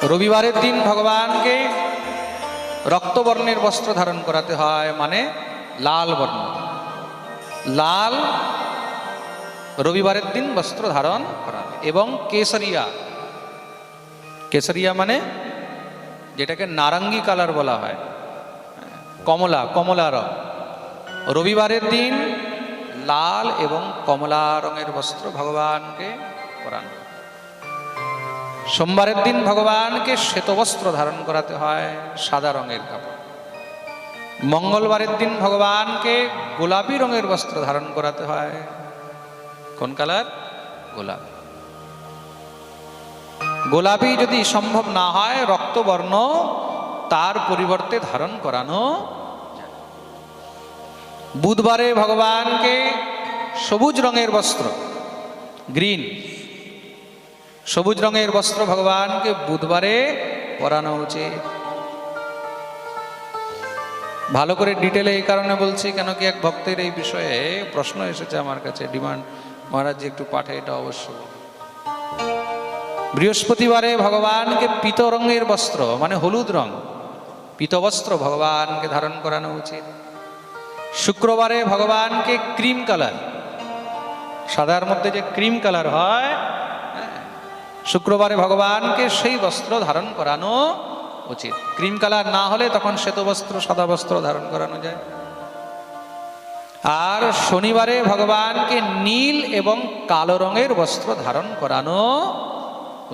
রবিবারের দিন ভগবানকে রক্তবর্ণের বস্ত্র ধারণ করাতে হয়, মানে লাল বর্ণ। লাল রবিবারের দিন বস্ত্র ধারণ করা, এবং কেশরিয়া। কেশরিয়া মানে যেটাকে নারঙ্গি কালার বলা হয়, কমলা, কমলা রং। রবিবারের দিন লাল এবং কমলা রঙের বস্ত্র ভগবানকে পরানো। সোমবারের দিন ভগবানকে শ্বেতবস্ত্র ধারণ করাতে হয়, সাদা রঙের কাপড়। মঙ্গলবারের দিন ভগবানকে গোলাপি রঙের বস্ত্র ধারণ করাতে হয়। কোন কালার? গোলাপি। গোলাপি যদি সম্ভব না হয়, রক্তবর্ণ তার পরিবর্তে ধারণ করানো যায়। বুধবারে ভগবানকে সবুজ রঙের বস্ত্র, গ্রিন, সবুজ রঙের বস্ত্র ভগবানকে বুধবারে পরানো উচিত। ভালো করে ডিটেলে এই কারণে বলছি, কেন কি এক ভক্তের এই বিষয়ে প্রশ্ন এসেছে আমার কাছে, ডিমান্ড, মহারাজ একটু পাঠে এটা অবশ্য। বৃহস্পতিবারে ভগবানকে পীত রঙের বস্ত্র, মানে হলুদ রং, পীত বস্ত্র ভগবানকে ধারণ করানো উচিত। শুক্রবারে ভগবানকে ক্রিম কালার, সাদার মধ্যে যে ক্রিম কালার হয়, শুক্রবারে ভগবানকে সেই বস্ত্র ধারণ করানো উচিত। ক্রিম কালার না হলে তখন শ্বেত বস্ত্র, সাদা বস্ত্র ধারণ করানো যায়। আর শনিবারে ভগবানকে নীল এবং কালো রঙের বস্ত্র ধারণ করানো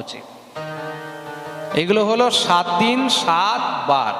উচিত। এগুলো হলো 7 দিন 7 বার।